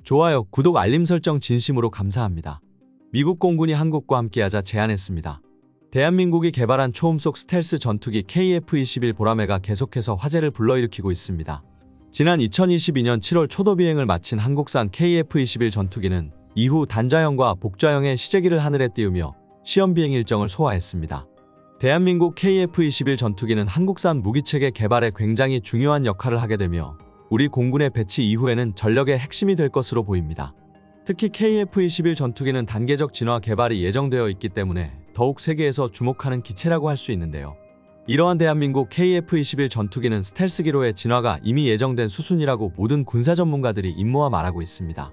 좋아요, 구독, 알림 설정 진심으로 감사합니다. 미국 공군이 한국과 함께하자 제안했습니다. 대한민국이 개발한 초음속 스텔스 전투기 KF-21 보라매가 계속해서 화제를 불러일으키고 있습니다. 지난 2022년 7월 초도 비행을 마친 한국산 KF-21 전투기는 이후 단자형과 복좌형의 시제기를 하늘에 띄우며 시험 비행 일정을 소화했습니다. 대한민국 KF-21 전투기는 한국산 무기체계 개발에 굉장히 중요한 역할을 하게 되며 우리 공군의 배치 이후에는 전력의 핵심이 될 것으로 보입니다. 특히 KF-21 전투기는 단계적 진화 개발이 예정되어 있기 때문에 더욱 세계에서 주목하는 기체라고 할 수 있는데요. 이러한 대한민국 KF-21 전투기는 스텔스기로의 진화가 이미 예정된 수순이라고 모든 군사 전문가들이 입모아 말하고 있습니다.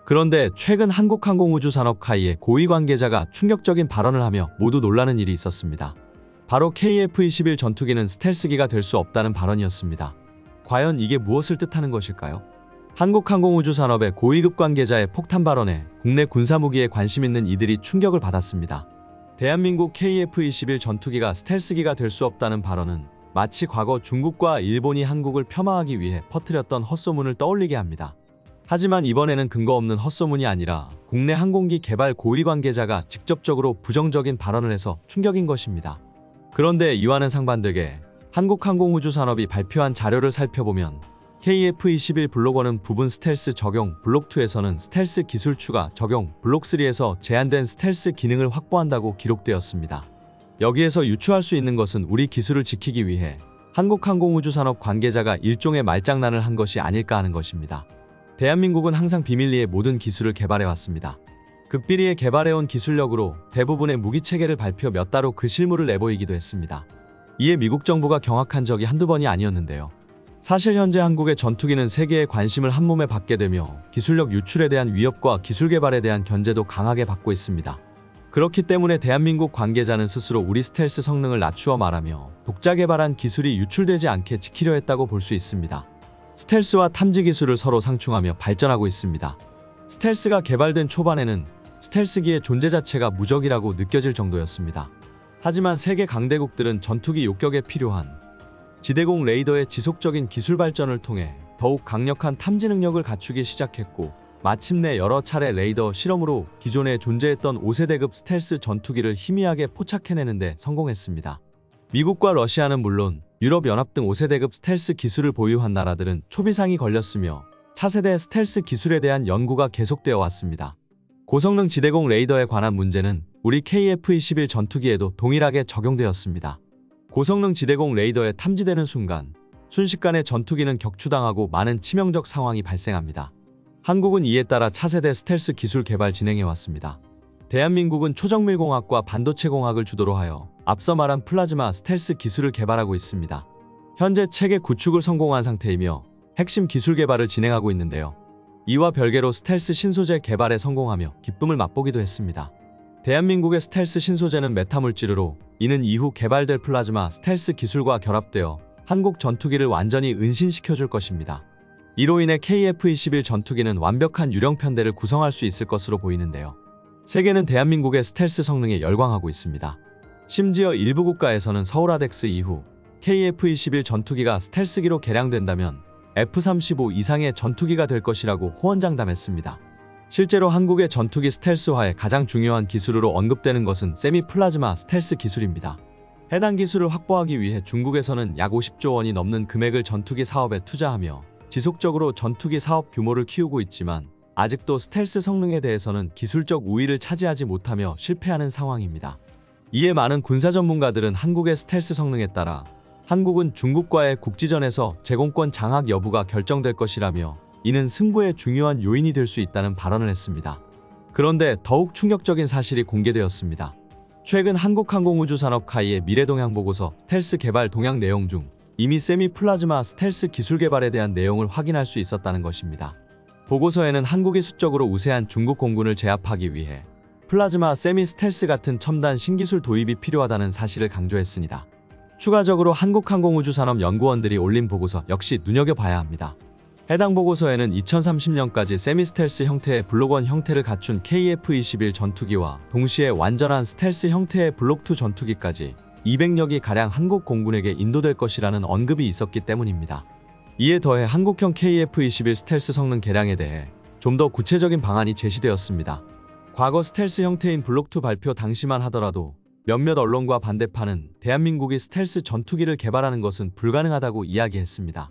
그런데 최근 한국항공우주산업카이의 고위 관계자가 충격적인 발언을 하며 모두 놀라는 일이 있었습니다. 바로 KF-21 전투기는 스텔스기가 될 수 없다는 발언이었습니다. 과연 이게 무엇을 뜻하는 것일까요? 한국항공우주산업의 고위급 관계자의 폭탄 발언에 국내 군사무기에 관심 있는 이들이 충격을 받았습니다. 대한민국 KF-21 전투기가 스텔스기가 될 수 없다는 발언은 마치 과거 중국과 일본이 한국을 폄하하기 위해 퍼뜨렸던 헛소문을 떠올리게 합니다. 하지만 이번에는 근거 없는 헛소문이 아니라 국내 항공기 개발 고위 관계자가 직접적으로 부정적인 발언을 해서 충격인 것입니다. 그런데 이와는 상반되게 한국항공우주산업이 발표한 자료를 살펴보면 KF-21 블록 1은 부분 스텔스 적용, 블록 2에서는 스텔스 기술 추가 적용, 블록 3에서 제한된 스텔스 기능을 확보한다고 기록되었습니다. 여기에서 유추할 수 있는 것은 우리 기술을 지키기 위해 한국항공우주산업 관계자가 일종의 말장난을 한 것이 아닐까 하는 것입니다. 대한민국은 항상 비밀리에 모든 기술을 개발해왔습니다. 극비리에 개발해온 기술력으로 대부분의 무기체계를 발표 몇 달 후 그 실물을 내보이기도 했습니다. 이에 미국 정부가 경악한 적이 한두 번이 아니었는데요. 사실 현재 한국의 전투기는 세계의 관심을 한몸에 받게 되며 기술력 유출에 대한 위협과 기술 개발에 대한 견제도 강하게 받고 있습니다. 그렇기 때문에 대한민국 관계자는 스스로 우리 스텔스 성능을 낮추어 말하며 독자 개발한 기술이 유출되지 않게 지키려 했다고 볼 수 있습니다. 스텔스와 탐지 기술을 서로 상충하며 발전하고 있습니다. 스텔스가 개발된 초반에는 스텔스기의 존재 자체가 무적이라고 느껴질 정도였습니다. 하지만 세계 강대국들은 전투기 요격에 필요한 지대공 레이더의 지속적인 기술 발전을 통해 더욱 강력한 탐지 능력을 갖추기 시작했고 마침내 여러 차례 레이더 실험으로 기존에 존재했던 5세대급 스텔스 전투기를 희미하게 포착해내는 데 성공했습니다. 미국과 러시아는 물론 유럽연합 등 5세대급 스텔스 기술을 보유한 나라들은 초비상이 걸렸으며 차세대 스텔스 기술에 대한 연구가 계속되어 왔습니다. 고성능 지대공 레이더에 관한 문제는 우리 KF-21 전투기에도 동일하게 적용되었습니다. 고성능 지대공 레이더에 탐지되는 순간 순식간에 전투기는 격추당하고 많은 치명적 상황이 발생합니다. 한국은 이에 따라 차세대 스텔스 기술 개발 진행해왔습니다. 대한민국은 초정밀공학과 반도체공학을 주도로 하여 앞서 말한 플라즈마 스텔스 기술을 개발하고 있습니다. 현재 체계 구축을 성공한 상태이며 핵심 기술 개발을 진행하고 있는데요. 이와 별개로 스텔스 신소재 개발에 성공하며 기쁨을 맛보기도 했습니다. 대한민국의 스텔스 신소재는 메타물질로 이는 이후 개발될 플라즈마 스텔스 기술과 결합되어 한국 전투기를 완전히 은신시켜줄 것입니다. 이로 인해 KF-21 전투기는 완벽한 유령 편대를 구성할 수 있을 것으로 보이는데요. 세계는 대한민국의 스텔스 성능에 열광하고 있습니다. 심지어 일부 국가에서는 서울아덱스 이후 KF-21 전투기가 스텔스기로 개량된다면 F-35 이상의 전투기가 될 것이라고 호언장담했습니다. 실제로 한국의 전투기 스텔스화의 가장 중요한 기술으로 언급되는 것은 세미 플라즈마 스텔스 기술입니다. 해당 기술을 확보하기 위해 중국에서는 약 50조 원이 넘는 금액을 전투기 사업에 투자하며 지속적으로 전투기 사업 규모를 키우고 있지만 아직도 스텔스 성능에 대해서는 기술적 우위를 차지하지 못하며 실패하는 상황입니다. 이에 많은 군사 전문가들은 한국의 스텔스 성능에 따라 한국은 중국과의 국지전에서 제공권 장악 여부가 결정될 것이라며 이는 승부의 중요한 요인이 될 수 있다는 발언을 했습니다. 그런데 더욱 충격적인 사실이 공개되었습니다. 최근 한국항공우주산업카이의 미래동향보고서 스텔스 개발 동향 내용 중 이미 세미 플라즈마 스텔스 기술 개발에 대한 내용을 확인할 수 있었다는 것입니다. 보고서에는 한국이 수적으로 우세한 중국 공군을 제압하기 위해 플라즈마 세미 스텔스 같은 첨단 신기술 도입이 필요하다는 사실을 강조했습니다. 추가적으로 한국항공우주산업 연구원들이 올린 보고서 역시 눈여겨봐야 합니다. 해당 보고서에는 2030년까지 세미스텔스 형태의 블록 1 형태를 갖춘 KF-21 전투기와 동시에 완전한 스텔스 형태의 블록 2 전투기까지 200력이 가량 한국 공군에게 인도될 것이라는 언급이 있었기 때문입니다. 이에 더해 한국형 KF-21 스텔스 성능 개량에 대해 좀 더 구체적인 방안이 제시되었습니다. 과거 스텔스 형태인 블록2 발표 당시만 하더라도 몇몇 언론과 반대파는 대한민국이 스텔스 전투기를 개발하는 것은 불가능하다고 이야기했습니다.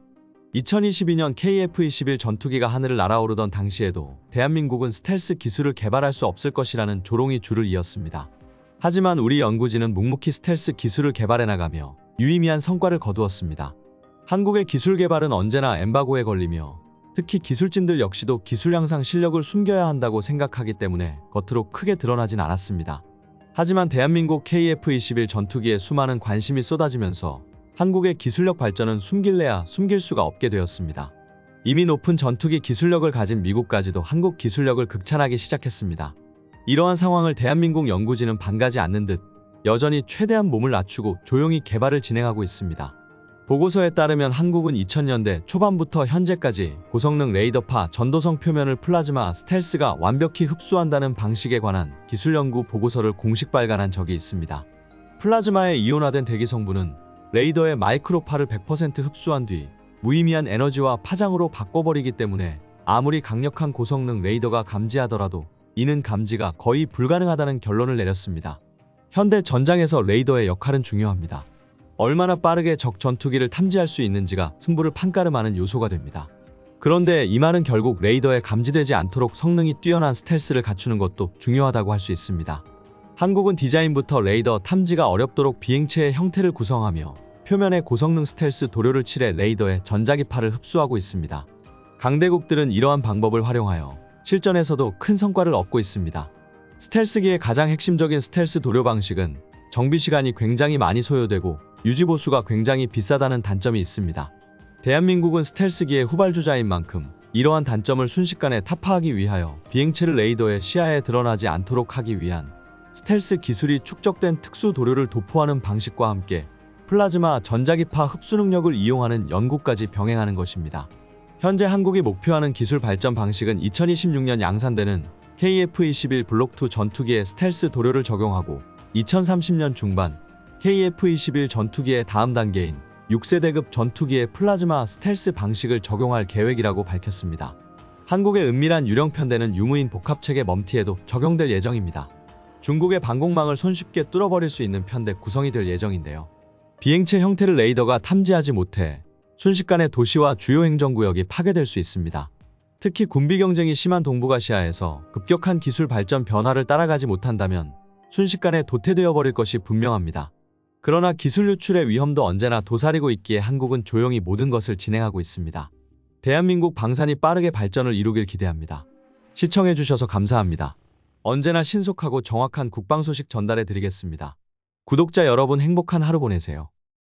2022년 KF-21 전투기가 하늘을 날아오르던 당시에도 대한민국은 스텔스 기술을 개발할 수 없을 것이라는 조롱이 줄을 이었습니다. 하지만 우리 연구진은 묵묵히 스텔스 기술을 개발해 나가며 유의미한 성과를 거두었습니다. 한국의 기술 개발은 언제나 엠바고에 걸리며 특히 기술진들 역시도 기술 향상 실력을 숨겨야 한다고 생각하기 때문에 겉으로 크게 드러나진 않았습니다. 하지만 대한민국 KF-21 전투기에 수많은 관심이 쏟아지면서 한국의 기술력 발전은 숨길래야 숨길 수가 없게 되었습니다. 이미 높은 전투기 기술력을 가진 미국까지도 한국 기술력을 극찬하기 시작했습니다. 이러한 상황을 대한민국 연구진은 반가지 않는 듯 여전히 최대한 몸을 낮추고 조용히 개발을 진행하고 있습니다. 보고서에 따르면 한국은 2000년대 초반부터 현재까지 고성능 레이더파 전도성 표면을 플라즈마 스텔스가 완벽히 흡수한다는 방식에 관한 기술 연구 보고서를 공식 발간한 적이 있습니다. 플라즈마의 이온화된 대기 성분은 레이더의 마이크로파를 100% 흡수한 뒤 무의미한 에너지와 파장으로 바꿔버리기 때문에 아무리 강력한 고성능 레이더가 감지하더라도 이는 감지가 거의 불가능하다는 결론을 내렸습니다. 현대 전장에서 레이더의 역할은 중요합니다. 얼마나 빠르게 적 전투기를 탐지할 수 있는지가 승부를 판가름하는 요소가 됩니다. 그런데 이 말은 결국 레이더에 감지되지 않도록 성능이 뛰어난 스텔스를 갖추는 것도 중요하다고 할 수 있습니다. 한국은 디자인부터 레이더 탐지가 어렵도록 비행체의 형태를 구성하며 표면에 고성능 스텔스 도료를 칠해 레이더의 전자기파를 흡수하고 있습니다. 강대국들은 이러한 방법을 활용하여 실전에서도 큰 성과를 얻고 있습니다. 스텔스기의 가장 핵심적인 스텔스 도료 방식은 정비 시간이 굉장히 많이 소요되고 유지보수가 굉장히 비싸다는 단점이 있습니다. 대한민국은 스텔스기의 후발주자인 만큼 이러한 단점을 순식간에 타파하기 위하여 비행체를 레이더의 시야에 드러나지 않도록 하기 위한 스텔스 기술이 축적된 특수 도료를 도포하는 방식과 함께 플라즈마 전자기파 흡수 능력을 이용하는 연구까지 병행하는 것입니다. 현재 한국이 목표하는 기술 발전 방식은 2026년 양산되는 KF-21 블록2 전투기에 스텔스 도료를 적용하고 2030년 중반 KF-21 전투기의 다음 단계인 6세대급 전투기에 플라즈마 스텔스 방식을 적용할 계획이라고 밝혔습니다. 한국의 은밀한 유령 편대는 유무인 복합체계 멈티에도 적용될 예정입니다. 중국의 방공망을 손쉽게 뚫어버릴 수 있는 편대 구성이 될 예정인데요. 비행체 형태를 레이더가 탐지하지 못해 순식간에 도시와 주요 행정구역이 파괴될 수 있습니다. 특히 군비 경쟁이 심한 동북아시아에서 급격한 기술 발전 변화를 따라가지 못한다면 순식간에 도태되어 버릴 것이 분명합니다. 그러나 기술 유출의 위험도 언제나 도사리고 있기에 한국은 조용히 모든 것을 진행하고 있습니다. 대한민국 방산이 빠르게 발전을 이루길 기대합니다. 시청해주셔서 감사합니다. 언제나 신속하고 정확한 국방 소식 전달해 드리겠습니다. 구독자 여러분 행복한 하루 보내세요.